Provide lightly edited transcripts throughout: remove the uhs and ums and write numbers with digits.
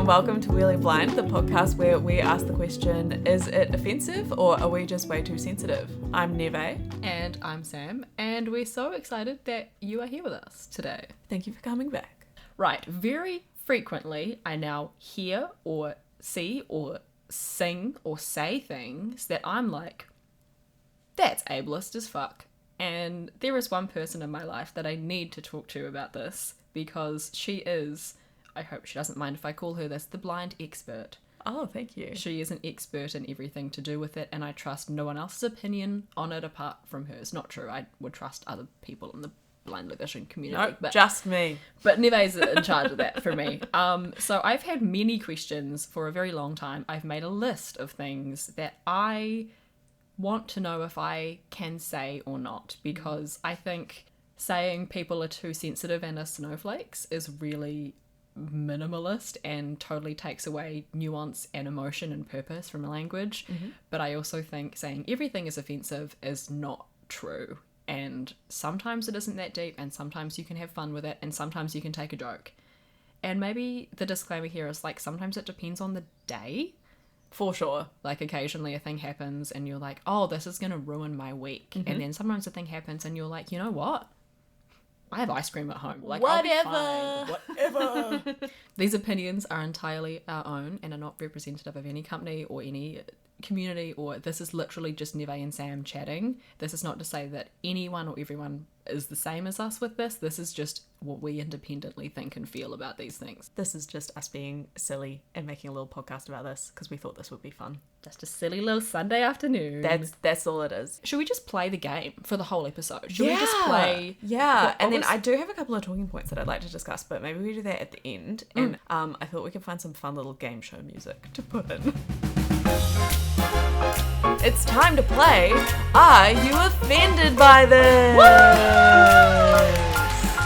and welcome to Really Blind, the podcast where we ask the question, is it offensive or are we just way too sensitive? I'm Nevé. And I'm Sam, and we're so excited that you are here with us today. Thank you for coming back. Right, very frequently I now hear or see or sing or say things that I'm like, that's ableist as fuck. And there is one person in my life that I need to talk to about this because she is, I hope she doesn't mind if I call her this, the blind expert. Oh, thank you. She is an expert in everything to do with it, and I trust no one else's opinion on it apart from hers. Not true. I would trust other people in the blind vision community. No, just me. But Neve's in charge of that for me. So I've had many questions for a very long time. I've made a list of things that I want to know if I can say or not, because I think saying people are too sensitive and are snowflakes is really minimalist and totally takes away nuance and emotion and purpose from a language. But I also think saying everything is offensive is not true, and sometimes it isn't that deep, and sometimes you can have fun with it, and sometimes you can take a joke. And maybe the disclaimer here is like, sometimes it depends on the day. For sure. Like occasionally a thing happens and you're like, oh, this is gonna ruin my week. And then sometimes a thing happens and you're like, you know what, I have ice cream at home. Like, Whatever. These opinions are entirely our own and are not representative of any company or any community, or this is literally just Nevé and Sam chatting. This is not to say that anyone or everyone is the same as us with this. This is just what we independently think and feel about these things. This is just us being silly and making a little podcast about this because we thought this would be fun. Just a silly little Sunday afternoon. That's all it is. Should we just play the game for the whole episode? Should we just play? Yeah, and then I do have a couple of talking points that I'd like to discuss, but maybe we do that at the end. And I thought we could find some fun little game show music to put in. It's time to play Are You Offended by This?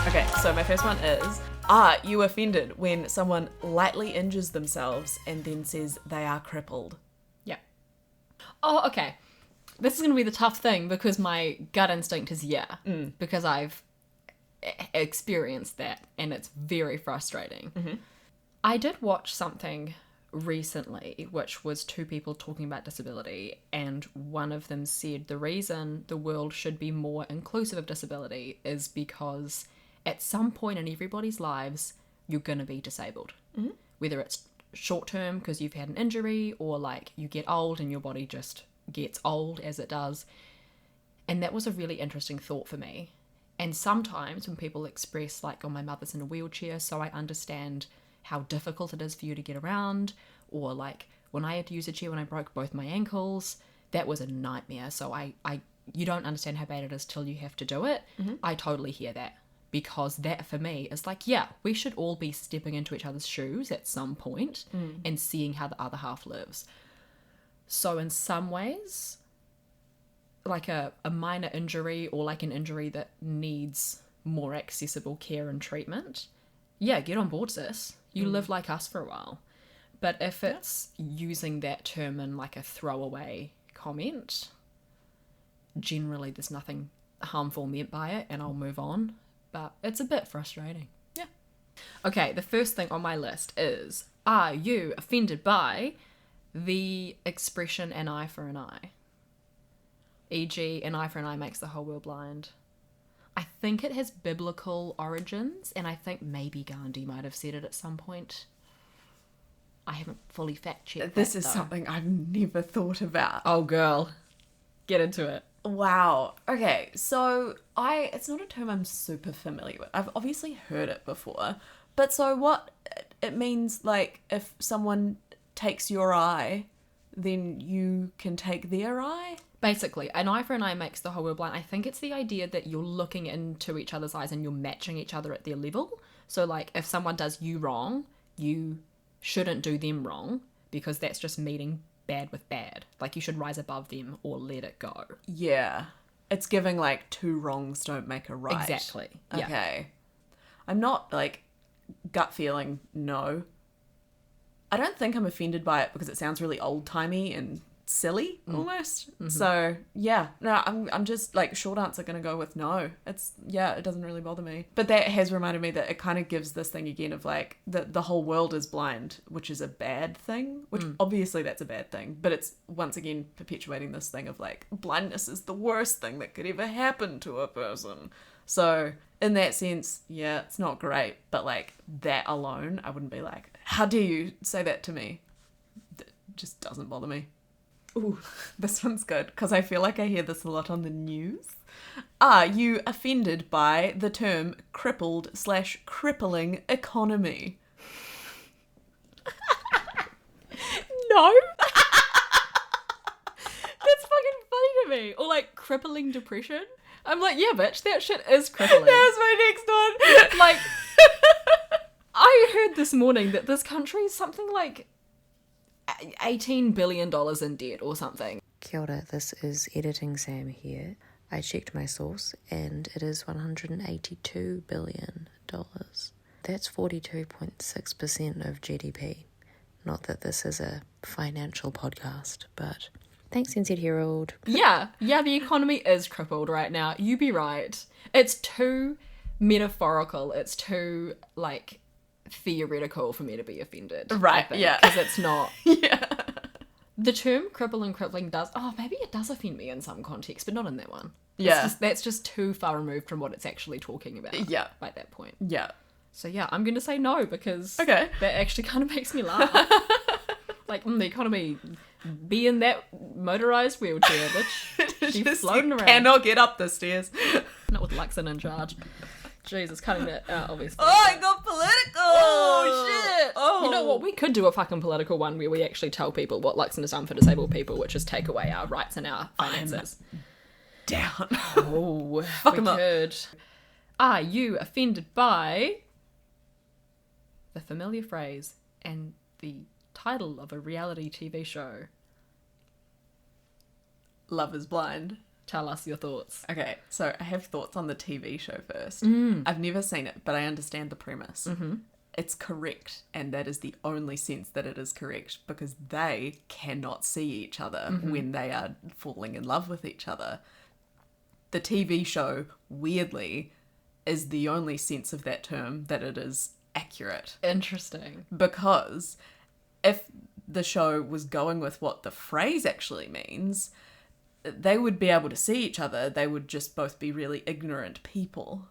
Okay, so my first one is, are you offended when someone lightly injures themselves and then says they are crippled? Yeah. Oh, okay. This is going to be the tough thing because my gut instinct is because I've experienced that and it's very frustrating. I did watch something recently which was two people talking about disability, and one of them said the reason the world should be more inclusive of disability is because at some point in everybody's lives you're going to be disabled, whether it's short term because you've had an injury, or like you get old and your body just gets old as it does. And that was a really interesting thought for me. And sometimes when people express like, oh, my mother's in a wheelchair, so I understand how difficult it is for you to get around, or like when I had to use a chair when I broke both my ankles, that was a nightmare. So you don't understand how bad it is till you have to do it. I totally hear that, because that for me is like, yeah, we should all be stepping into each other's shoes at some point and seeing how the other half lives. So in some ways, like a minor injury or like an injury that needs more accessible care and treatment, yeah, get on board, sis. You live like us for a while. But if it's using that term in like a throwaway comment, generally there's nothing harmful meant by it and I'll move on. But it's a bit frustrating. Yeah. Okay, the first thing on my list is, are you offended by the expression an eye for an eye? E.g., an eye for an eye makes the whole world blind. I think it has biblical origins, and I think maybe Gandhi might have said it at some point. I haven't fully fact-checked This that, is though. something I've never thought about. Oh, girl. Get into it. Wow. Okay, so it's not a term I'm super familiar with. I've obviously heard it before. But so what it means, like, if someone takes your eye, then you can take their eye? Basically, an eye for an eye makes the whole world blind. I think it's the idea that you're looking into each other's eyes and you're matching each other at their level. So, like, if someone does you wrong, you shouldn't do them wrong, because that's just meeting bad with bad. Like, you should rise above them or let it go. Yeah. It's giving, like, two wrongs don't make a right. Exactly. Yeah. Okay. I'm not, like, gut feeling no. I don't think I'm offended by it because it sounds really old-timey and silly almost. So yeah, no, I'm just like, short answer gonna go with no. It doesn't really bother me. But that has reminded me that it kind of gives this thing again of like the whole world is blind, which is a bad thing, which obviously that's a bad thing, but it's once again perpetuating this thing of like blindness is the worst thing that could ever happen to a person. So in that sense, yeah, it's not great, but like that alone, I wouldn't be like, how dare you say that to me? It just doesn't bother me. Ooh, this one's good, because I feel like I hear this a lot on the news. Are you offended by the term crippled/crippling economy? No. That's fucking funny to me. Or like crippling depression. I'm like, yeah, bitch, that shit is crippling. That was my next one. Like, I heard this morning that this country is something like $18 billion in debt or something. Kia ora, this is Editing Sam here. I checked my source and it is $182 billion. That's 42.6% of GDP. Not that this is a financial podcast, but thanks, NZ Herald. Yeah, the economy is crippled right now. You be right. It's too metaphorical. It's too, like, theoretical for me to be offended. Right, yeah. Because it's not. Yeah. The term crippling does, maybe it does offend me in some context, but not in that one. Yeah. That's just too far removed from what it's actually talking about. Yeah. By that point. Yeah. So yeah, I'm going to say no, because that actually kind of makes me laugh. Like, the economy, be in that motorised wheelchair, bitch. She's floating around. Cannot get up the stairs. Not with Luxon in charge. Jesus, cutting that out, obviously. Oh, I got political! Oh, shit! Oh. You know what? We could do a fucking political one where we actually tell people what Luxon has done for disabled people, which is take away our rights and our finances. Down. Oh, Fuck we 'em up. could. Are you offended by the familiar phrase and the title of a reality TV show? Love is Blind. Tell us your thoughts. Okay, so I have thoughts on the TV show first. I've never seen it, but I understand the premise. It's correct, and that is the only sense that it is correct, because they cannot see each other when they are falling in love with each other. The TV show, weirdly, is the only sense of that term that it is accurate. Interesting. Because if the show was going with what the phrase actually means, they would be able to see each other. They would just both be really ignorant people,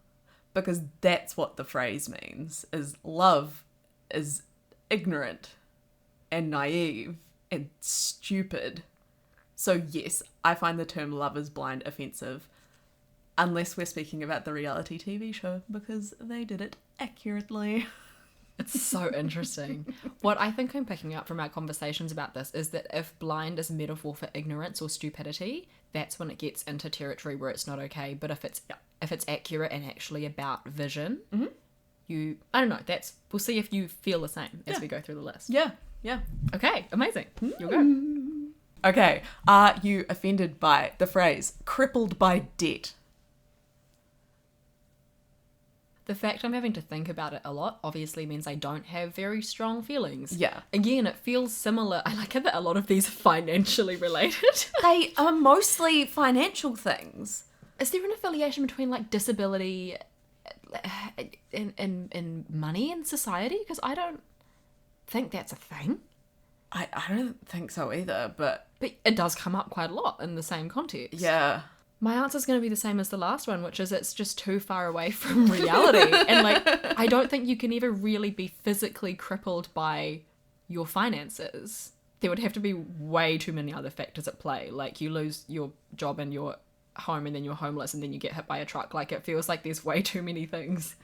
because that's what the phrase means, is love is ignorant and naive and stupid. So yes, I find the term love is blind offensive, unless we're speaking about the reality TV show, because they did it accurately. It's so interesting. What I think I'm picking up from our conversations about this is that if blind is a metaphor for ignorance or stupidity, that's when it gets into territory where it's not okay. But if it's accurate and actually about vision, I don't know. We'll see if you feel the same as we go through the list. Yeah. Okay, amazing. You'll go. Okay, are you offended by the phrase crippled by debt? The fact I'm having to think about it a lot obviously means I don't have very strong feelings. Yeah. Again, it feels similar. I like it that a lot of these are financially related. They are mostly financial things. Is there an affiliation between, like, disability and money in society? Because I don't think that's a thing. I don't think so either, but it does come up quite a lot in the same context. yeah. My answer's going to be the same as the last one, which is it's just too far away from reality. And, like, I don't think you can ever really be physically crippled by your finances. There would have to be way too many other factors at play. Like, you lose your job and your home, and then you're homeless, and then you get hit by a truck. Like, it feels like there's way too many things.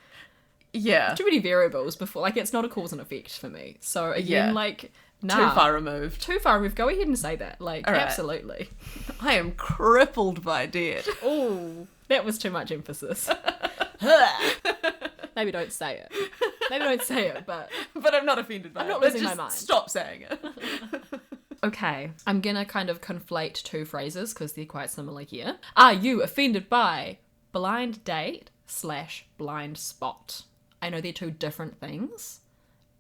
Yeah. Too many variables before. Like, it's not a cause and effect for me. So, again, like, nah. Too far removed. Too far removed. Go ahead and say that. Like, All right. absolutely. I am crippled by debt. Oh, that was too much emphasis. Maybe don't say it. Maybe don't say it, but I'm not offended by it. I'm not But losing my just mind. Stop saying it. okay. I'm gonna kind of conflate two phrases because they're quite similar here. Are you offended by blind date / blind spot? I know they're two different things,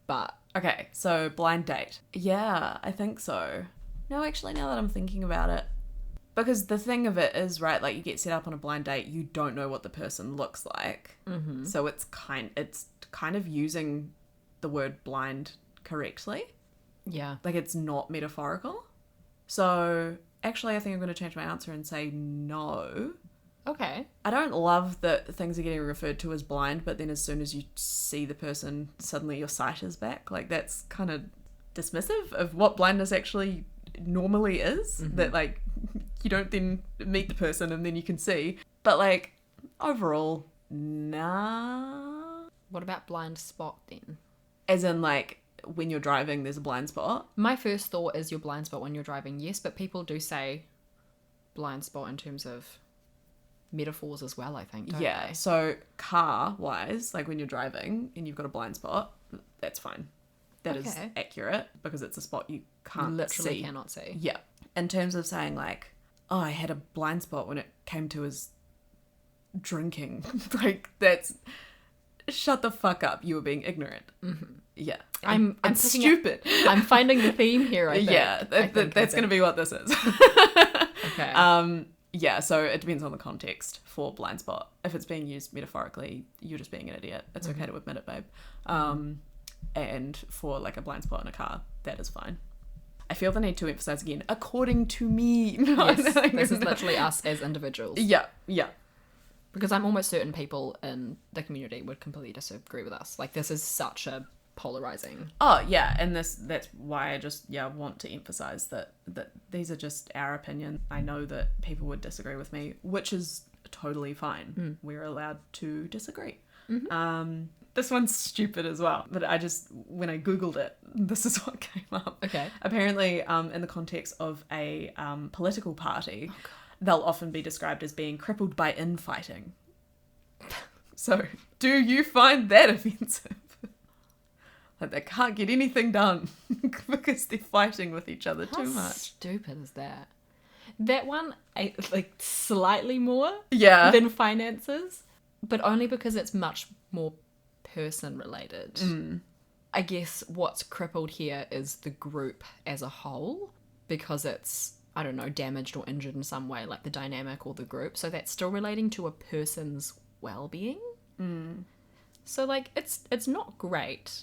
but Okay, so blind date. Yeah, I think so. No, actually, now that I'm thinking about it, because the thing of it is, right, like you get set up on a blind date, you don't know what the person looks like. Mm-hmm. So it's kind of using the word blind correctly. Yeah. Like it's not metaphorical. So actually, I think I'm going to change my answer and say no. Okay. I don't love that things are getting referred to as blind, but then as soon as you see the person, suddenly your sight is back. Like that's kind of dismissive of what blindness actually normally is. Mm-hmm. That like you don't then meet the person and then you can see. But like overall, nah. What about blind spot then? As in like when you're driving, there's a blind spot. My first thought is your blind spot when you're driving, yes, but people do say blind spot in terms of metaphors as well, I think, don't they? So car wise, like when you're driving and you've got a blind spot, that's fine. That is accurate because it's a spot you can't literally see. Cannot see. Yeah. In terms of saying like, oh, I had a blind spot when it came to his drinking, like that's shut the fuck up. You were being ignorant. Mm-hmm. Yeah. I'm stupid. I'm finding the theme here, I think. Yeah, that's going to be what this is. Okay. Yeah, so it depends on the context for blind spot. If it's being used metaphorically, you're just being an idiot. It's okay to admit it, babe. And for like a blind spot in a car, that is fine. I feel the need to emphasize again, according to me. This is literally us as individuals. Yeah. Because I'm almost certain people in the community would completely disagree with us. Like, this is such a polarizing. Oh, yeah, and that's why I just, want to emphasize that these are just our opinion. I know that people would disagree with me, which is totally fine. We're allowed to disagree. Mm-hmm. This one's stupid as well, but when I Googled it, this is what came up. Okay. Apparently, in the context of a political party, they'll often be described as being crippled by infighting. So, do you find that offensive? Like they can't get anything done because they're fighting with each other too much. How stupid is that? That one, like slightly more than finances, but only because it's much more person related. I guess what's crippled here is the group as a whole, because it's, I don't know, damaged or injured in some way, like the dynamic or the group. So that's still relating to a person's well-being. So like it's not great.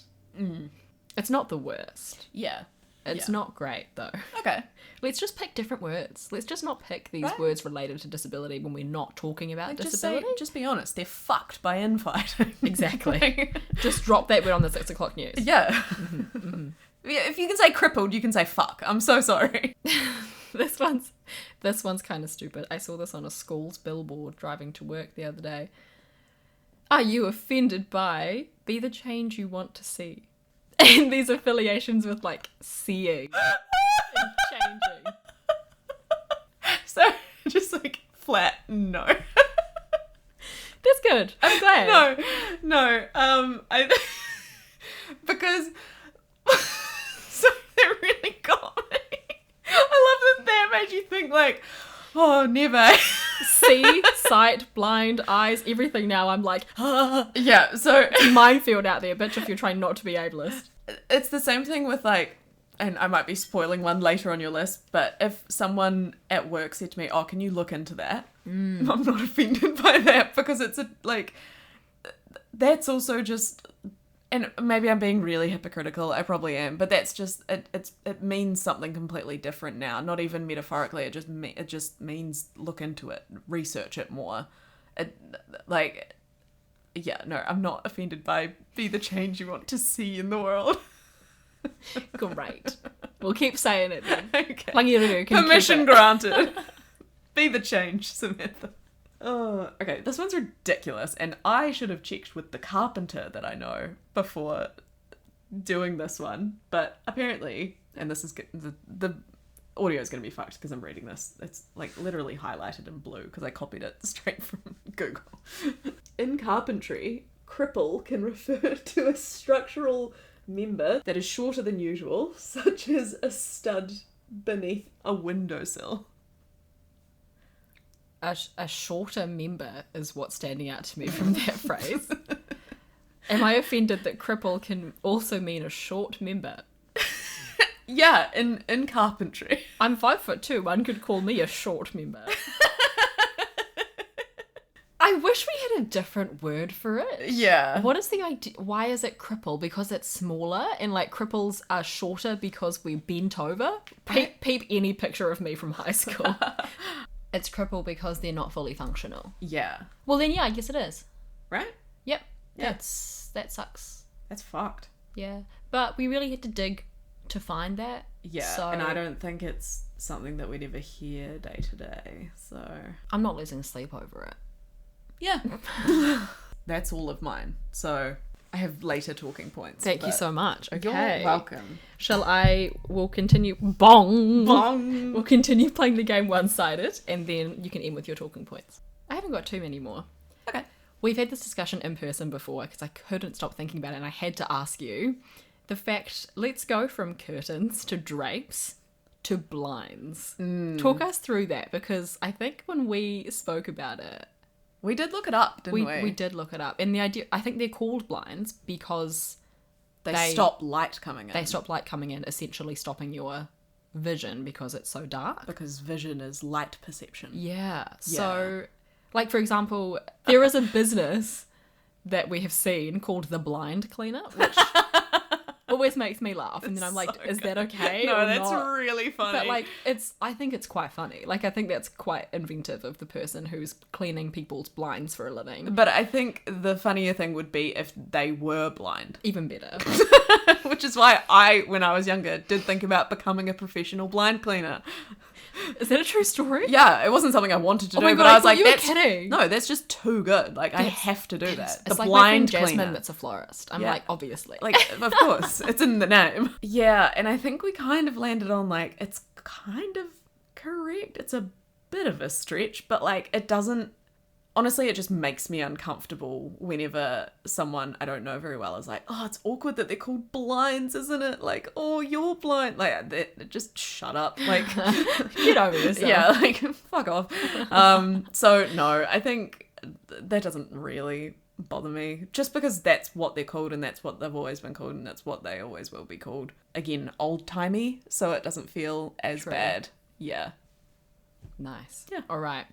It's not the worst. Yeah. It's not great though. Okay. Let's just pick different words. Let's just not pick these words related to disability when we're not talking about disability. Just be honest. They're fucked by infighting. Exactly. Just drop that word on the 6 o'clock news. Yeah. Yeah. If you can say crippled, you can say fuck. I'm so sorry. This one's kind of stupid. I saw this on a school's billboard driving to work the other day. Are you offended by be the change you want to see? And these affiliations with like seeing and changing. So just like flat no. That's good. I'm glad. No. Because so that really got me. I love that made you think like, oh, never. See, sight, blind, eyes, everything now. I'm like, yeah, so minefield out there, bitch, if you're trying not to be ableist. It's the same thing with like, and I might be spoiling one later on your list, but if someone at work said to me, oh, can you look into that? I'm not offended by that because it's that's also just, and maybe I'm being really hypocritical, I probably am, but that's just, it means something completely different now, not even metaphorically, it just means look into it, research it more. I'm not offended by be the change you want to see in the world. Great. We'll keep saying it then. Okay. Permission granted. Be the change, Samantha. Oh, okay, this one's ridiculous, and I should have checked with the carpenter that I know before doing this one, but apparently, and this is the audio is going to be fucked because I'm reading this. It's like literally highlighted in blue because I copied it straight from Google. In carpentry, cripple can refer to a structural member that is shorter than usual, such as a stud beneath a windowsill. A shorter member is what's standing out to me from that phrase. Am I offended that cripple can also mean a short member? Yeah, in carpentry. I'm 5'2". One could call me a short member. I wish we had a different word for it. Yeah. What is the idea? Why is it cripple? Because it's smaller, and like cripples are shorter because we bent over. Peep any picture of me from high school. It's cripple because they're not fully functional. Yeah. Well then, yeah, I guess it is. Right? Yep. Yeah. That sucks. That's fucked. Yeah. But we really had to dig to find that. Yeah. So And I don't think it's something that we'd ever hear day to day. So I'm not losing sleep over it. yeah. That's all of mine. So I have later talking points. Thank you so much. Okay. You're welcome. We'll continue. Bong! Bong! We'll continue playing the game one-sided, and then you can end with your talking points. I haven't got too many more. Okay. We've had this discussion in person before, because I couldn't stop thinking about it, and I had to ask you. The fact, let's go from curtains to drapes to blinds. Talk us through that, because I think when we spoke about it, We did look it up, didn't we? we did look it up. And the idea, I think they're called blinds because They stop light coming in. they stop light coming in, essentially stopping your vision because it's so dark. Because vision is light perception. Yeah. So, like, for example, there is a business that we have seen called the Blind Cleaner, which always makes me laugh. And then I'm like, so is that okay? No, or that's not? really funny. But like, I think it's quite funny. Like, I think that's quite inventive of the person who's cleaning people's blinds for a living. But I think the funnier thing would be if they were blind. Even better. Which is why when I was younger, did think about becoming a professional blind cleaner. Is that a true story? Yeah, it wasn't something I wanted to do, my God, but I was thought like, you were that's kidding. No, that's just too good. Like, I have to do that. It's The like blind my friend Jasmine cleaner. that's a florist. I'm Yeah. like, obviously. Like, of course, it's in the name. Yeah, and I think we kind of landed on, like, it's kind of correct. It's a bit of a stretch, but, like, it doesn't... Honestly, it just makes me uncomfortable whenever someone I don't know very well is like, oh, it's awkward that they're called blinds, isn't it? Like, oh, you're blind. Like, just shut up. Like, Get over yourself. yeah, like, fuck off. So, no, I think that doesn't really bother me. Just because that's what they're called and that's what they've always been called and that's what they always will be called. Again, old-timey, so it doesn't feel as True. bad. Yeah. Nice. Yeah. All right.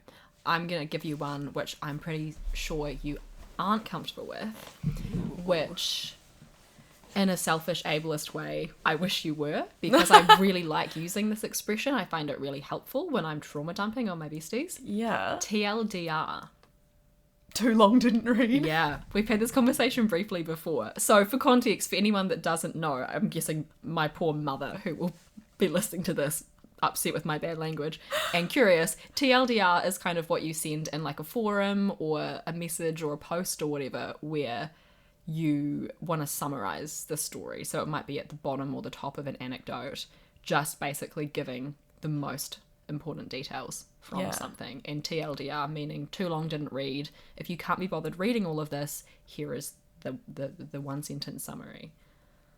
I'm going to give you one which I'm pretty sure you aren't comfortable with, which, in a selfish ableist way, I wish you were, because I really like using this expression. I find it really helpful when I'm trauma dumping on my besties. Yeah. TLDR. Too long didn't read. Yeah, we've had this conversation briefly before. So for context, for anyone that doesn't know, I'm guessing my poor mother, who will be listening to this, upset with my bad language and curious, TLDR is kind of what you send in like a forum or a message or a post or whatever where you want to summarize the story. So it might be at the bottom or the top of an anecdote, just basically giving the most important details from something. And TLDR meaning too long didn't read. If you can't be bothered reading all of this, here is the one sentence summary.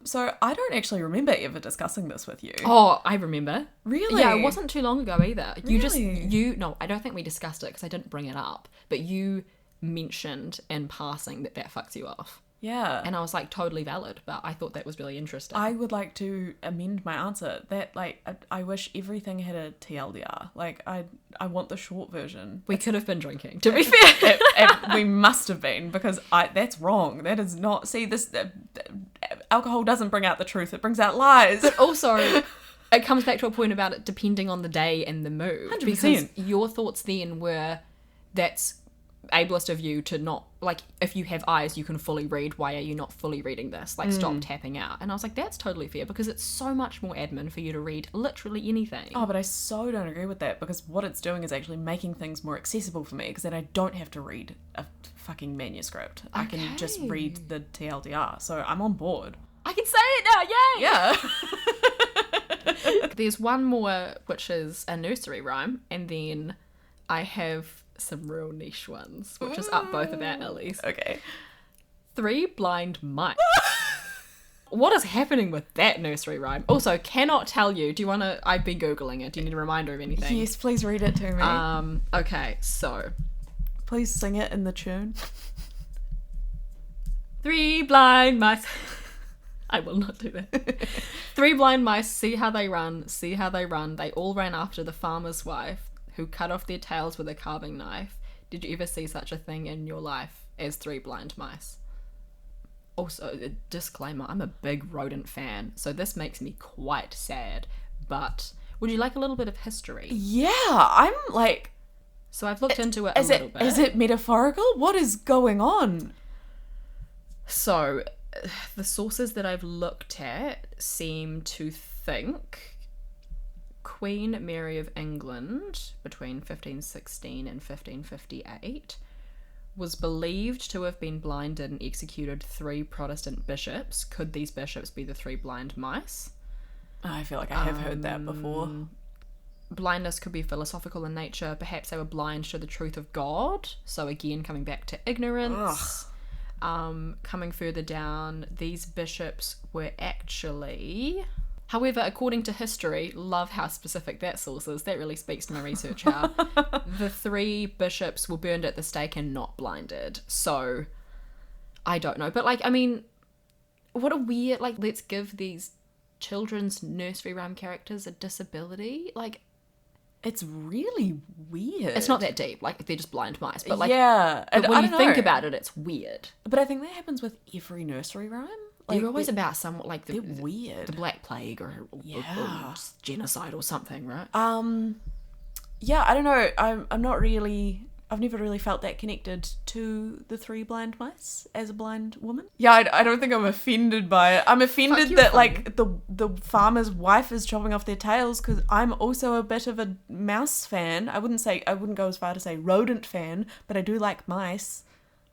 So I don't actually remember ever discussing this with you. Oh, I remember. Really? Yeah, it wasn't too long ago either. Really? No, I don't think we discussed it because I didn't bring it up, but you mentioned in passing that fucks you off. Yeah. And I was like, totally valid, but I thought that was really interesting. I would like to amend my answer. That, like, I wish everything had a TLDR. Like, I want the short version. We could have been drinking, to be fair. We must have been, because that's wrong. That is not... See, this... alcohol doesn't bring out the truth. It brings out lies. But also, it comes back to a point about it depending on the day and the mood. 100%. Because your thoughts then were, that's ableist of you to not, like, if you have eyes you can fully read, why are you not fully reading this? Like, stop tapping out. And I was like, that's totally fair, because it's so much more admin for you to read literally anything. Oh, but I so don't agree with that, because what it's doing is actually making things more accessible for me, because then I don't have to read a fucking manuscript. I can just read the TLDR, so I'm on board. I can say it now, yay! Yeah. There's one more, which is a nursery rhyme, and then I have some real niche ones, which is up both of our alleys. Okay. 3 blind mice. What is happening with that nursery rhyme? Also, cannot tell you. Do you want to... I've been Googling it. Do you need a reminder of anything? Yes, please read it to me. Okay, so... Please sing it in the tune. 3 blind mice. I will not do that. 3 blind mice, see how they run, see how they run. They all ran after the farmer's wife, who cut off their tails with a carving knife. Did you ever see such a thing in your life as 3 blind mice? Also, a disclaimer, I'm a big rodent fan, so this makes me quite sad, but would you like a little bit of history? Yeah, I'm like... So I've looked into it a little bit. Is it metaphorical? What is going on? So, the sources that I've looked at seem to think Queen Mary of England, between 1516 and 1558, was believed to have been blinded and executed 3 Protestant bishops. Could these bishops be the 3 blind mice? I feel like I have heard that before. Blindness could be philosophical in nature. Perhaps they were blind to the truth of God. So again, coming back to ignorance. Coming further down, these bishops were actually... However, according to history, love how specific that source is. That really speaks to my research, how the 3 bishops were burned at the stake and not blinded. So, I don't know. But, like, I mean, what a weird, like, let's give these children's nursery rhyme characters a disability. Like, it's really weird. it's not that deep. Like, they're just blind mice. But, like, yeah. but I when you don't think know. about it, it's weird. But I think that happens with every nursery rhyme. Like, They're always about some, like, they're weird. the Black Plague or genocide or something, right? Yeah, I don't know. I'm not really... I've never really felt that connected to the 3 blind mice as a blind woman. Yeah, I don't think I'm offended by it. I'm offended that, like, the farmer's wife is chopping off their tails, because I'm also a bit of a mouse fan. I wouldn't go as far to say rodent fan, but I do like mice.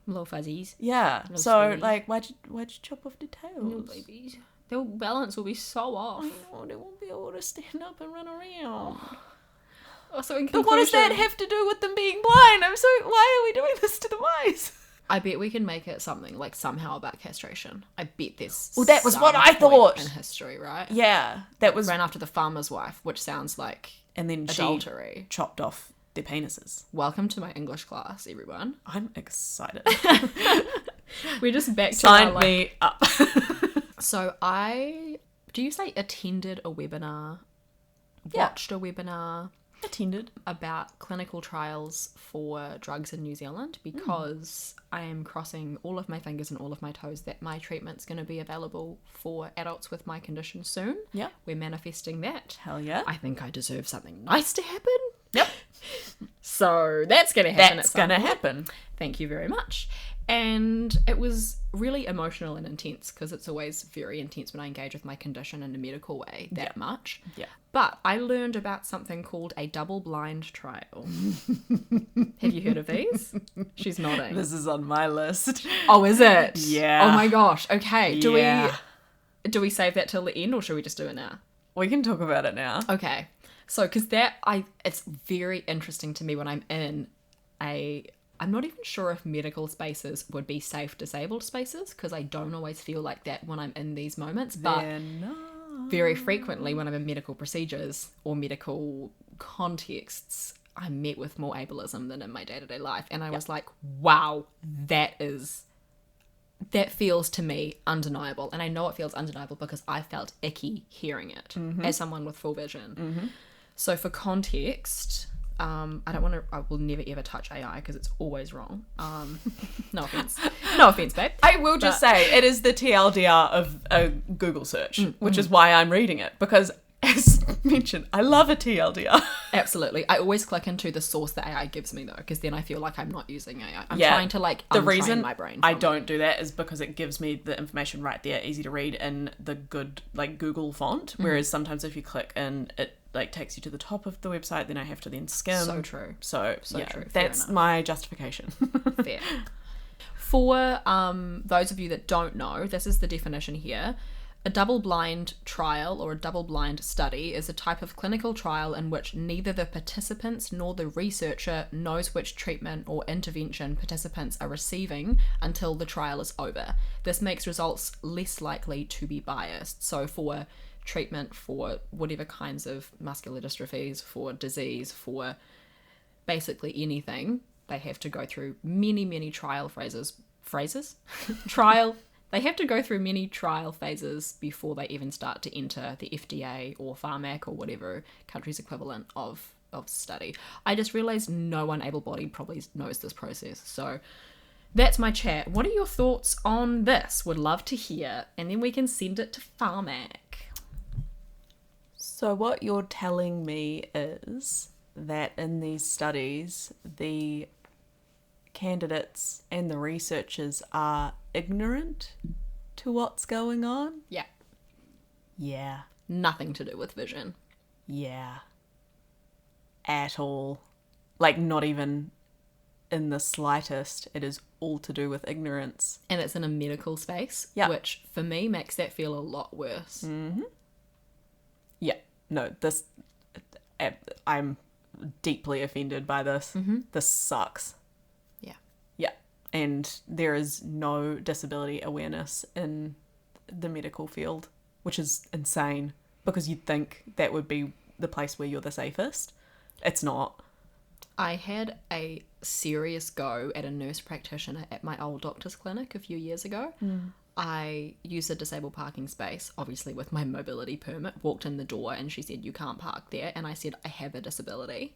Little fuzzies. Yeah. Little So, sweeties. like, why'd you chop off their tails? Little babies. Their balance will be so off. Oh, they won't be able to stand up and run around. Also, in But what does that have to do with them being blind? Why are we doing this to the mice? I bet we can make it something, like, somehow about castration. I bet there's Well, that was some what I point thought. in history, right? Yeah, that was... Ran after the farmer's wife, which sounds like And then adultery. she chopped off their penises. Welcome to my English class, everyone. I'm excited. We're just back to Sign our, like... me up. So do you say attended a webinar? Yeah. Watched a webinar? Attended. About clinical trials for drugs in New Zealand, because I am crossing all of my fingers and all of my toes that my treatment's going to be available for adults with my condition soon. Yeah. We're manifesting that. Hell yeah. I think I deserve something nice to happen. Yep. So that's going to happen. That's going to happen. Thank you very much. And it was really emotional and intense, because it's always very intense when I engage with my condition in a medical way that much. Yeah. But I learned about something called a double-blind trial. Have you heard of these? She's nodding. This is on my list. Oh, is it? Yeah. Oh my gosh. Okay. Yeah. Do we save that till the end, or should we just do it now? We can talk about it now. Okay. So, because it's very interesting to me when I'm in I'm not even sure if medical spaces would be safe disabled spaces, because I don't always feel like that when I'm in these moments. But They're not. very frequently when I'm in medical procedures or medical contexts, I'm met with more ableism than in my day-to-day life. And I was like, wow, that feels to me undeniable. And I know it feels undeniable because I felt icky hearing it as someone with full vision. So for context, I will never ever touch AI because it's always wrong. No offense. No offense, babe. I will just say, it is the TLDR of a Google search, which is why I'm reading it, because, as mentioned, I love a TLDR. Absolutely. I always click into the source that AI gives me, though, because then I feel like I'm not using AI. I'm Yeah. trying to, like, The untrain reason my brain I from don't do that is because it gives me the information right there, easy to read, in the good, like, Google font, whereas sometimes if you click in, it, like, takes you to the top of the website, then I have to then skim. So true. So So yeah, true. Fair that's enough. my justification. Fair. For those of you that don't know, this is the definition here. A double-blind trial or a double-blind study is a type of clinical trial in which neither the participants nor the researcher knows which treatment or intervention participants are receiving until the trial is over. This makes results less likely to be biased. So for treatment for whatever kinds of muscular dystrophies, for disease, for basically anything, they have to go through many, many trial trial They have to go through many trial phases before they even start to enter the FDA or Pharmac or whatever country's equivalent of study. I just realised no one able-bodied probably knows this process. So that's my chat. What are your thoughts on this? Would love to hear. And then we can send it to Pharmac. So what you're telling me is that in these studies, the candidates and the researchers are ignorant to what's going on? Yeah. Yeah. Nothing to do with vision. Yeah. At all. Like, not even in the slightest. It is all to do with ignorance. And it's in a medical space, Yeah. which for me makes that feel a lot worse. Mm-hmm. Yeah. No, I'm deeply offended by this. Mm-hmm. This sucks. Yeah. Yeah. And there is no disability awareness in the medical field, which is insane because you'd think that would be the place where you're the safest. It's not. I had a serious go at a nurse practitioner at my old doctor's clinic a few years ago. I used a disabled parking space, obviously with my mobility permit, walked in the door and she said, "You can't park there." And I said, "I have a disability."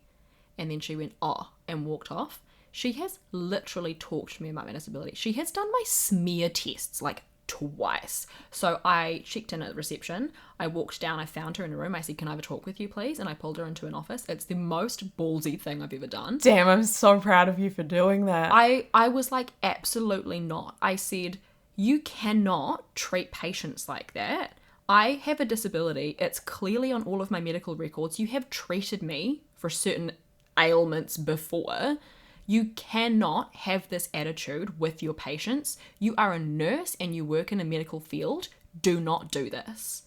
And then she went, "Oh," and walked off. She has literally talked to me about my disability. She has done my smear tests like twice. So I checked in at the reception. I walked down, I found her in a room. I said, "Can I have a talk with you, please?" And I pulled her into an office. It's the most ballsy thing I've ever done. Damn, I'm so proud of you for doing that. I was like, absolutely not. I said, "You cannot treat patients like that. I have a disability. It's clearly on all of my medical records. You have treated me for certain ailments before. You cannot have this attitude with your patients. You are a nurse and you work in a medical field. Do not do this."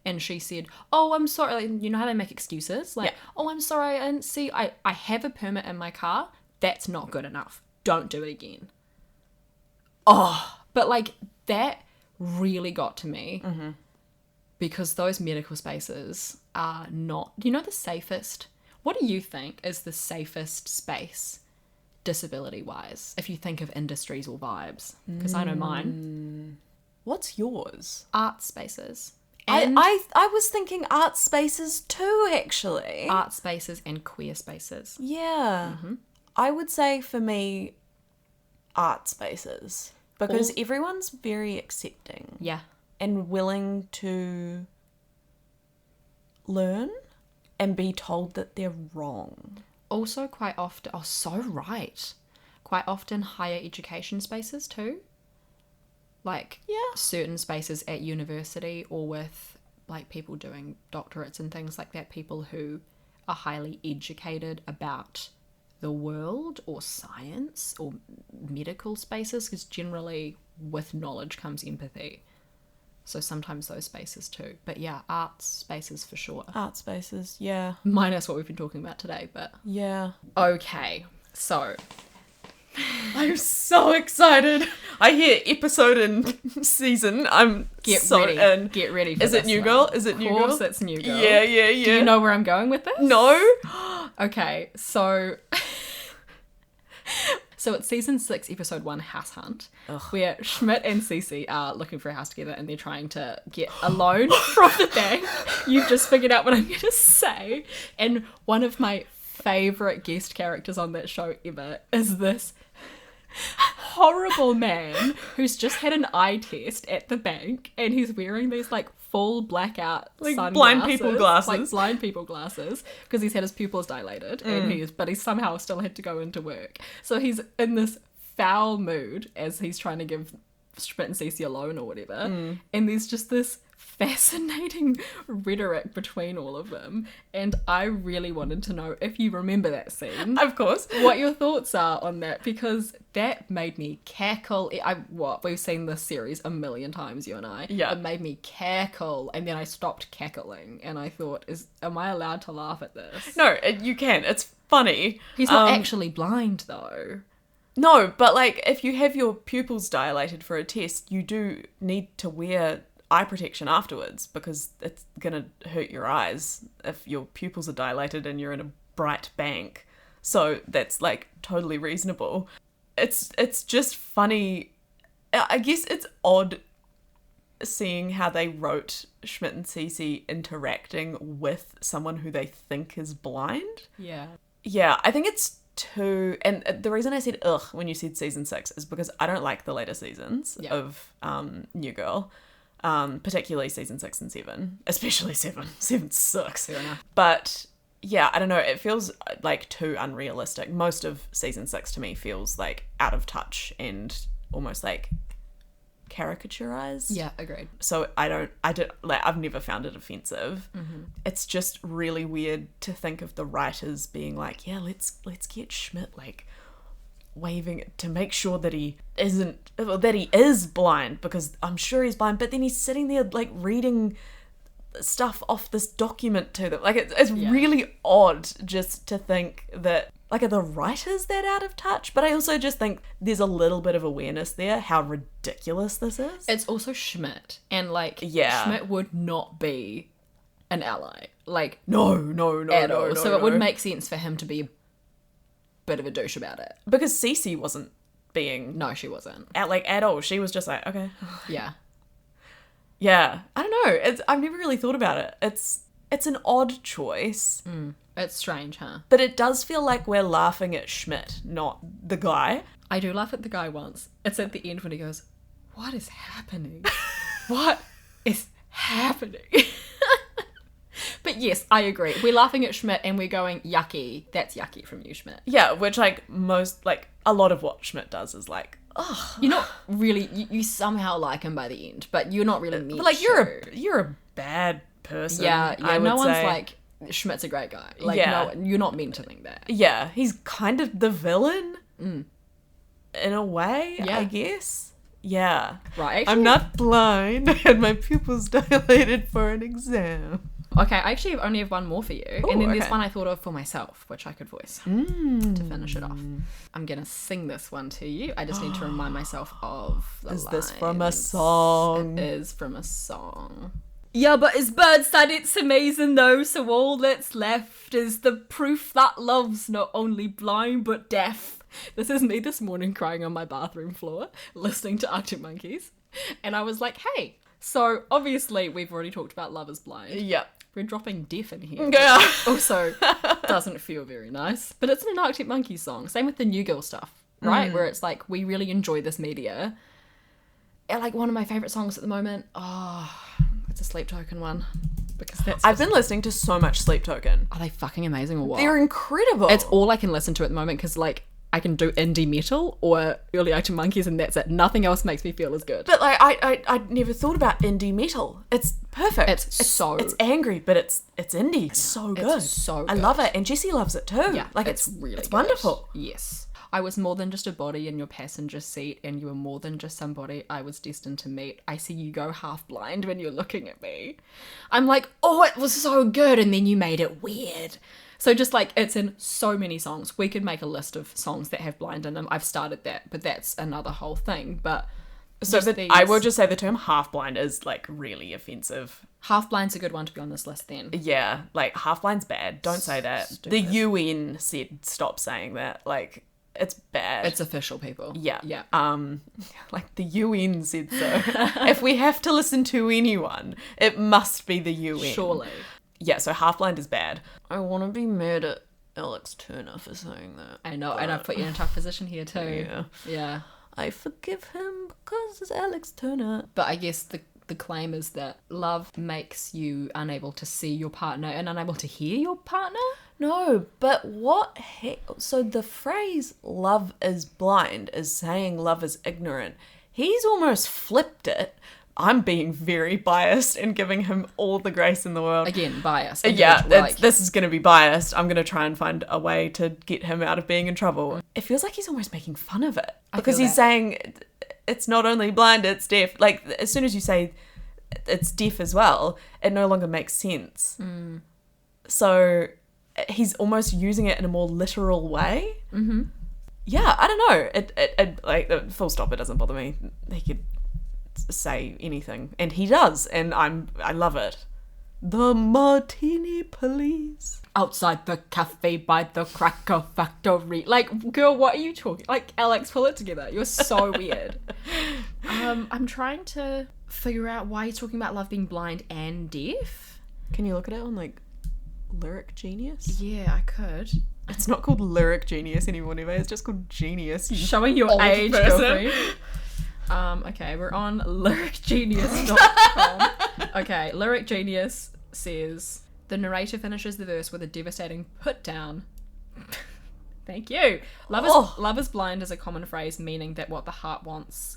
And she said, "Oh, I'm sorry." Like, you know how they make excuses? Like, Yeah. "Oh, I'm sorry. I didn't see. I have a permit in my car. That's not good enough. Don't do it again." Oh, but like that really got to me because those medical spaces are not, the safest. What do you think is the safest space disability wise, if you think of industries or vibes? Because I know mine. What's yours? Art spaces. I was thinking art spaces too, actually. Art spaces and queer spaces. Yeah. I would say for me, art spaces. Because everyone's very accepting. Yeah. And willing to learn and be told that they're wrong. Also quite often, oh, so right. Quite often higher education spaces too. Like certain spaces at university or with like people doing doctorates and things like that, people who are highly educated about the world or science or medical spaces, because generally with knowledge comes empathy. So sometimes those spaces too. But yeah, art spaces for sure. Art spaces, yeah. Minus what we've been talking about today, but... Yeah. Okay, so... I'm so excited. I hear episode and season. I'm Get so ready. in. Get ready for Is it this New one. Girl? Is it New Girl? Of course it's New Girl. Yeah. Do you know where I'm going with this? No. Okay, so... So it's season 6, episode 1, House Hunt, where Schmidt and Cece are looking for a house together and they're trying to get a loan from the bank. You've just figured out what I'm going to say. And one of my favourite guest characters on that show ever is this horrible man who's just had an eye test at the bank and he's wearing these like full blackout Like sunglasses, blind people glasses. like blind people glasses, because he's had his pupils dilated and he's somehow still had to go into work. So he's in this foul mood as he's trying to give Schmidt and Cece a loan or whatever, and there's just this fascinating rhetoric between all of them, and I really wanted to know if you remember that scene. Of course. What your thoughts are on that, because that made me cackle. We've seen this series a million times, you and I. Yeah. It made me cackle, and then I stopped cackling, and I thought, am I allowed to laugh at this? No, you can. It's funny. He's not actually blind, though. No, but like if you have your pupils dilated for a test, you do need to wear eye protection afterwards because it's gonna hurt your eyes if your pupils are dilated and you're in a bright bank. So that's like totally reasonable. It's just funny. I guess it's odd seeing how they wrote Schmidt and Cece interacting with someone who they think is blind. Yeah. Yeah, I think it's too... And the reason I said ugh when you said season 6 is because I don't like the later seasons of New Girl. Particularly season 6 and 7. Especially 7. 7 sucks. Fair enough. But... yeah, I don't know. It feels like too unrealistic. Most of season 6 to me feels like out of touch and almost like caricaturized. Yeah, agreed. So I've never found it offensive. Mm-hmm. It's just really weird to think of the writers being like, yeah, let's get Schmidt like waving to make sure that he is blind, because I'm sure he's blind, but then he's sitting there like reading stuff off this document to them. Like it's really odd just to think that, like, are the writers that out of touch? But I also just think there's a little bit of awareness there how ridiculous this is. It's also Schmidt, and like Yeah. Schmidt would not be an ally, like no at all. no, So no. it would make sense for him to be a bit of a douche about it. because Cece wasn't being No, she wasn't. at all. She was just like, okay. Yeah. Yeah, I don't know. I've never really thought about it. It's an odd choice, It's strange, huh? but it does feel like we're laughing at Schmidt, not the guy. I do laugh at the guy once. It's at the end when he goes, "What is happening? What is happening?" But yes, I agree. We're laughing at Schmidt and we're going, yucky. That's yucky from you, Schmidt. Yeah, which like a lot of what Schmidt does is like, oh, You're not really, you somehow like him by the end, but you're not really meant but like to. you're a bad person. Yeah, I would no one's say. like, Schmidt's a great guy. Like, Yeah. no, you're not meant to think that. Yeah, he's kind of the villain in a way, Yeah. I guess. Yeah. Right, I'm not blind and my pupils dilated for an exam. Okay, I actually only have one more for you. Ooh, and then there's okay. one I thought of for myself, which I could voice to finish it off. I'm going to sing this one to you. I just need to remind myself of the Is this from a lines. song? It is from a song. Yeah, but his bird said it's amazing though, so all that's left is the proof that love's not only blind but deaf. This is me this morning crying on my bathroom floor, listening to Arctic Monkeys. And I was like, hey, so obviously we've already talked about Love is Blind. Yep. We're dropping deaf in here. Yeah. Also, doesn't feel very nice. But it's an Arctic Monkeys song. Same with the New Girl stuff, right? Where it's like, we really enjoy this media. And like one of my favourite songs at the moment, it's a Sleep Token one. Because that's I've been listening to so much Sleep Token. Are they fucking amazing or what? They're incredible. It's all I can listen to at the moment because like I can do indie metal or early Arctic Monkeys and that's it. Nothing else makes me feel as good. But like I never thought about indie metal. It's perfect. It's angry, but it's indie. It's so good. It's so I good. love it, and Jessie loves it too. Yeah, like it's really it's good. wonderful. Yes. I was more than just a body in your passenger seat, and you were more than just somebody I was destined to meet. I see you go half blind when you're looking at me. I'm like, oh, it was so good, and then you made it weird. So just like, it's in so many songs. We could make a list of songs that have blind in them. I've started that, but that's another whole thing. But So I will just say the term half blind is like really offensive. half blind's a good one to be on this list then. Yeah, like half blind's bad. Don't say that. Stupid. The UN said stop saying that. Like it's bad. It's official, people. Yeah. Yeah. Like the UN said so. If we have to listen to anyone, it must be the UN. Surely. Yeah, so half blind is bad. I want to be mad at Alex Turner for saying that. I know, and I've put you in a tough position here too. Yeah. Yeah. I forgive him because it's Alex Turner. But I guess the claim is that love makes you unable to see your partner and unable to hear your partner? No, but so the phrase love is blind is saying love is ignorant. He's almost flipped it. I'm being very biased and giving him all the grace in the world. Again, bias. Yeah, Like, this is going to be biased. I'm going to try and find a way to get him out of being in trouble. It feels like he's almost making fun of it. Because feel he's that. saying it's not only blind, it's deaf. Like, as soon as you say it's deaf as well, it no longer makes sense. So he's almost using it in a more literal way. Mm-hmm. Yeah, I don't know. It like, full stop, it doesn't bother me. He could say anything, and he does, and I love it. The Martini Police. outside the cafe by the cracker factory. Like, girl, what are you talking? Like, Alex, pull it together. You're so weird. I'm trying to figure out why he's talking about love being blind and deaf. Can you look at it on like Lyric Genius? Yeah, I could. It's not called Lyric Genius anymore, Nevé. It's just called Genius. Showing your old age, person. girlfriend. Okay, we're on lyricgenius.com. Okay, Lyric Genius says the narrator finishes the verse with a devastating put down. Thank you. Love is blind is a common phrase meaning that what the heart wants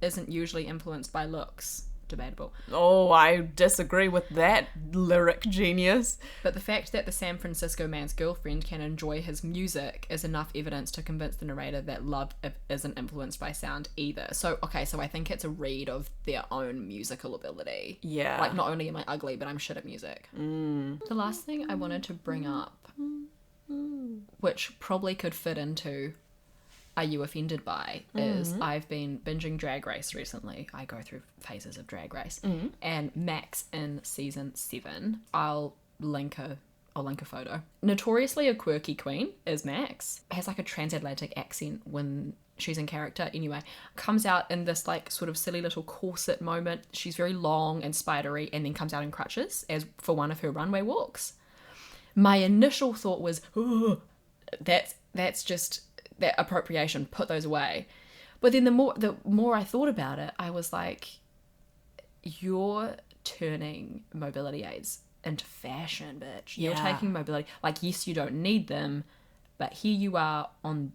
isn't usually influenced by looks. Debatable. Oh, I disagree with that, Lyric Genius. But the fact that the San Francisco man's girlfriend can enjoy his music is enough evidence to convince the narrator that love isn't influenced by sound either. So I think it's a read of their own musical ability. Yeah. Like, not only am I ugly, but I'm shit at music. The last thing I wanted to bring up, which probably could fit into Are You Offended By, is I've been binging Drag Race recently. I go through phases of Drag Race. And Max in season 7, I'll link a photo. Notoriously a quirky queen is Max. Has like a transatlantic accent when she's in character. Anyway, comes out in this like sort of silly little corset moment. She's very long and spidery and then comes out in crutches as for one of her runway walks. My initial thought was, oh, that's just that appropriation, put those away. But then the more I thought about it, I was like, you're turning mobility aids into fashion, bitch. You're taking mobility, like, yes, you don't need them, but here you are on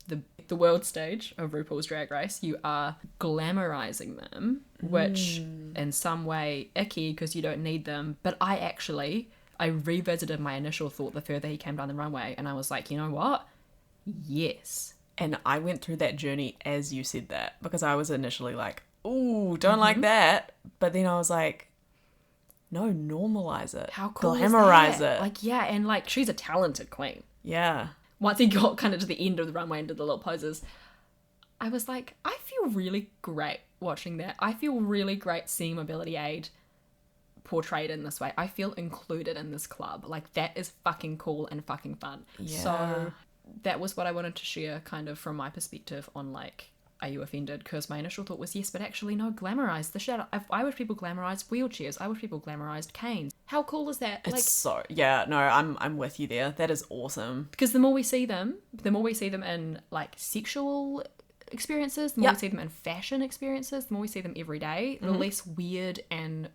the world stage of RuPaul's Drag Race. You are glamorizing them, which in some way icky because you don't need them. But I revisited my initial thought the further he came down the runway, and I was like, you know what? Yes. And I went through that journey as you said that, because I was initially like, ooh, don't like that. But then I was like, no, normalize it. How cool Glamorize is that? it. Like, yeah, and like, she's a talented queen. Yeah. Once he got kind of to the end of the runway and did the little poses, I was like, I feel really great watching that. I feel really great seeing mobility aid portrayed in this way. I feel included in this club. Like, that is fucking cool and fucking fun. Yeah. So that was what I wanted to share kind of from my perspective on like, Are You Offended? Because my initial thought was yes, but actually no, glamorize the shit. I wish people glamorized wheelchairs. I wish people glamorized canes. How cool is that? It's I'm with you there. That is awesome. Because the more we see them in like sexual experiences, the more we see them in fashion experiences, the more we see them every day, the less weird and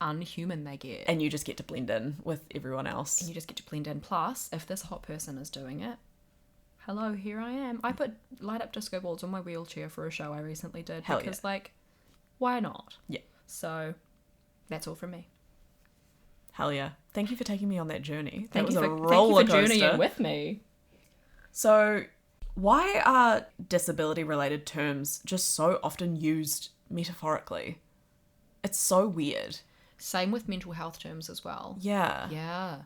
unhuman they get. And you just get to blend in with everyone else. And you just get to blend in. Plus, if this hot person is doing it, hello, here I am. I put light up disco balls on my wheelchair for a show I recently did. Hell because like, why not? Yeah. So that's all from me. Hell yeah. Thank you for taking me on that journey. Thank That was you a for roller coaster. journeying with me. So, why are disability-related terms just so often used metaphorically? It's so weird. Same with mental health terms as well. Yeah. Yeah.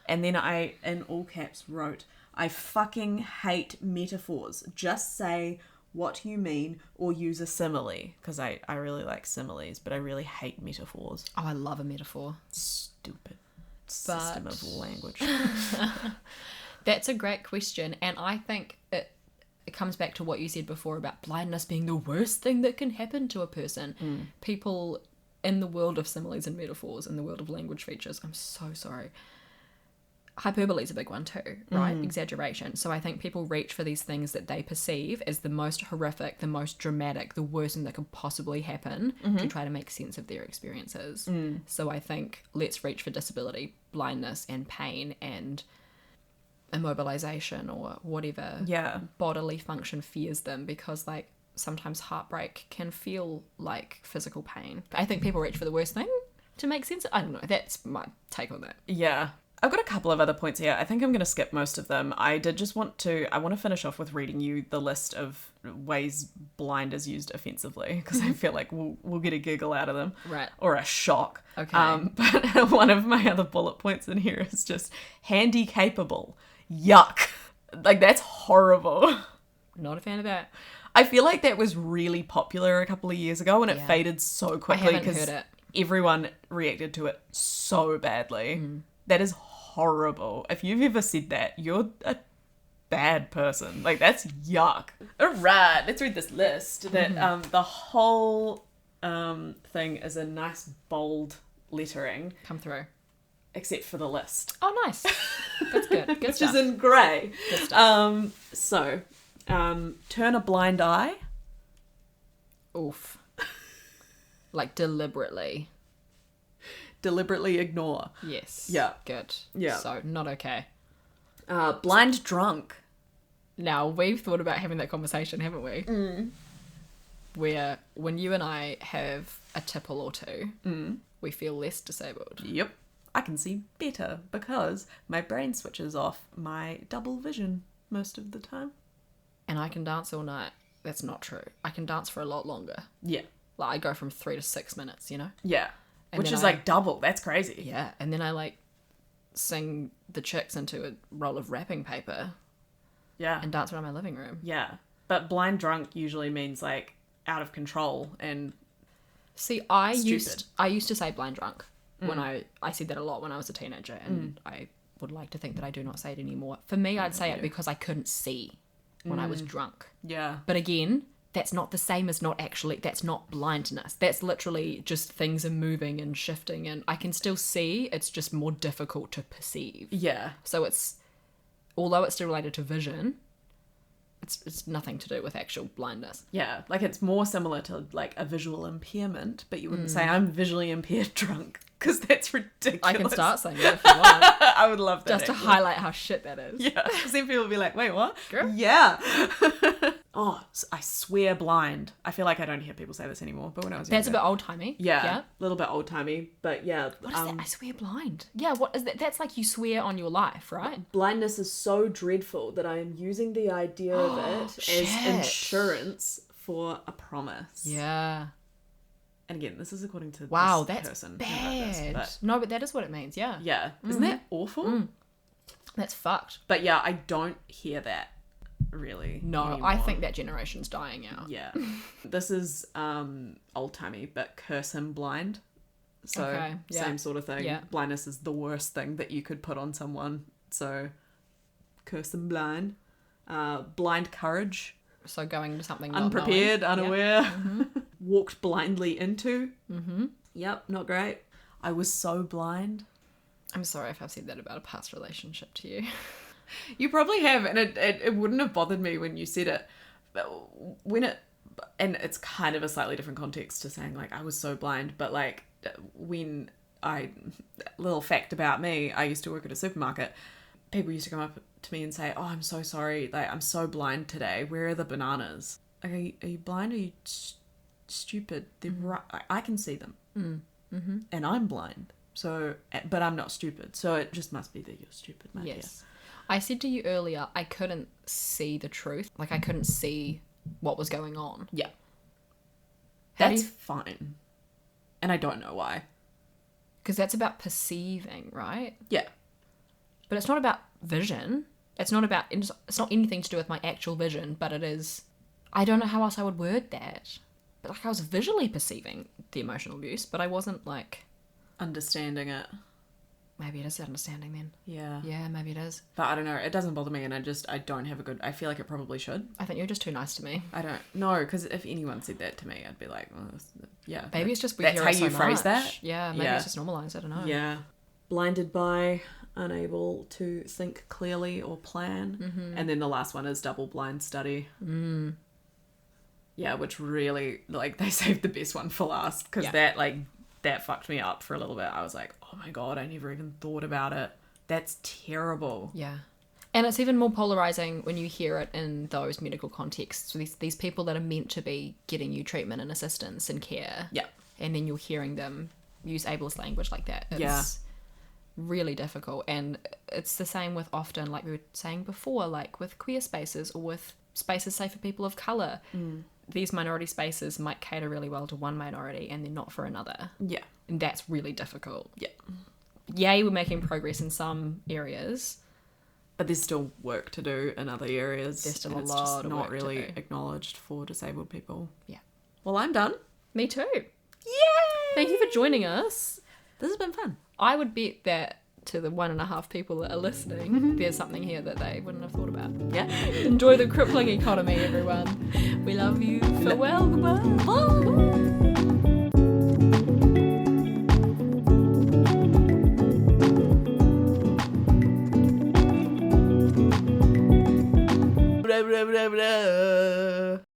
And then I, in all caps, wrote, I fucking hate metaphors. Just say what you mean or use a simile. Because I really like similes, but I really hate metaphors. Oh, I love a metaphor. Stupid system of language. That's a great question. And I think it comes back to what you said before about blindness being the worst thing that can happen to a person. People in the world of similes and metaphors, in the world of language features, I'm so sorry. Hyperbole is a big one too, right? Exaggeration. So I think people reach for these things that they perceive as the most horrific, the most dramatic, the worst thing that could possibly happen to try to make sense of their experiences. So I think let's reach for disability, blindness and pain and immobilization or whatever bodily function fears them, because like sometimes heartbreak can feel like physical pain. I think people reach for the worst thing to make sense. I don't know. That's my take on that. Yeah. I've got a couple of other points here. I think I'm going to skip most of them. I want to finish off with reading you the list of ways blind is used offensively, because I feel like we'll get a giggle out of them. Right. Or a shock. Okay. But one of my other bullet points in here is just handy-capable. Yuck. Like, that's horrible. Not a fan of that. I feel like that was really popular a couple of years ago and it faded so quickly because everyone reacted to it so badly. That is horrible. If you've ever said that, you're a bad person. Like, that's yuck. All right, let's read this list. That the whole thing is a nice bold lettering, Come through. except for the list. Oh, nice. That's good. Good Which stuff. is in grey. Good stuff. Turn a blind eye. Oof. Like deliberately. Deliberately ignore. Yes. Yeah. Good. Yeah. So, not okay. Blind drunk. Now, we've thought about having that conversation, haven't we? Where when you and I have a tipple or two, we feel less disabled. Yep. I can see better because my brain switches off my double vision most of the time. And I can dance all night. That's not true. I can dance for a lot longer. Yeah. Like, I go from 3 to 6 minutes, you know? Yeah. And Which then is like double. That's crazy. Yeah. And then I, like, sing the chicks into a roll of wrapping paper Yeah. and dance around my living room. Yeah. But blind drunk usually means like out of control and See, I stupid. used to say blind drunk when I said that a lot when I was a teenager, and I would like to think that I do not say it anymore. For me, I'd say it because I couldn't see when I was drunk. Yeah. But again, that's not the same as that's not blindness. That's literally just things are moving and shifting, and I can still see, it's just more difficult to perceive. Yeah. So although it's still related to vision, it's nothing to do with actual blindness. Yeah. Like it's more similar to like a visual impairment, but you wouldn't say I'm visually impaired drunk because that's ridiculous. I can start saying that if you want. I would love that. Just to actually. highlight how shit that is. Yeah. Because then people will be like, wait, what? Girl. Yeah. I swear blind. I feel like I don't hear people say this anymore, but when I was That's a younger. bit old-timey. Yeah. A little bit old-timey, but yeah. What is that? I swear blind. Yeah, what is that? That's like you swear on your life, right? Blindness is so dreadful that I am using the idea of it as shit. insurance for a promise. Yeah. And again, this is according to Wow, this that's person. who wrote this, bad. but No, but that is what it means, yeah. yeah. Isn't that awful? That's fucked. But yeah, I don't hear that really. No, anymore. I think that generation's dying out. Yeah. This is old-timey, but curse him blind. So Okay, yeah. same sort of thing. Yeah. Blindness is the worst thing that you could put on someone. So curse him blind. Blind courage. So going into something not Unprepared, knowing. unaware. Walked blindly into. Yep, not great. I was so blind. I'm sorry if I've said that about a past relationship to you. You probably have, and it wouldn't have bothered me when you said it. But and it's kind of a slightly different context to saying like I was so blind, but like when little fact about me, I used to work at a supermarket. People used to come up to me and say, "Oh, I'm so sorry, like I'm so blind today. Where are the bananas? Like, are you blind? Or are you stupid? They're right. I can see them, and I'm blind. So, but I'm not stupid. So it just must be that you're stupid, my dear." Yes. I said to you earlier, I couldn't see the truth. Like, I couldn't see what was going on. Yeah. How do That's you- fine. And I don't know why. Because that's about perceiving, right? Yeah. But it's not about vision. It's not anything to do with my actual vision, but it is... I don't know how else I would word that. But, like, I was visually perceiving the emotional abuse, but I wasn't, like... Understanding it. Maybe it is understanding then. Yeah. Yeah, maybe it is. But I don't know. It doesn't bother me, and I don't have a good... I feel like it probably should. I think you're just too nice to me. I don't know, because if anyone said that to me, I'd be like, well, yeah. Maybe it's just we that's hear how it so you phrase much. that? Yeah, maybe Yeah. it's just normalised. I don't know. Yeah. Blinded by, unable to think clearly or plan. And then the last one is double blind study. Yeah, which really, like, they saved the best one for last, because that fucked me up for a little bit. I was like, oh my god, I never even thought about it. That's terrible. Yeah. And it's even more polarizing when you hear it in those medical contexts. So these people that are meant to be getting you treatment and assistance and care. Yeah. And then you're hearing them use ableist language like that. It's Yeah. really difficult. And it's the same with often, like we were saying before, like with queer spaces or with spaces, say, for people of colour. These minority spaces might cater really well to one minority and then not for another. Yeah. And that's really difficult. Yeah. Yay, we're making progress in some areas. But there's still work to do in other areas. There's still and a it's lot just of not work to really do. acknowledged for disabled people. Yeah. Well, I'm done. Me too. Yay! Thank you for joining us. This has been fun. I would bet that to the 1.5 people that are listening, there's something here that they wouldn't have thought about. Yeah. Enjoy the crippling economy, everyone. We love you. Farewell. Goodbye. Bye. blah, blah, blah, blah.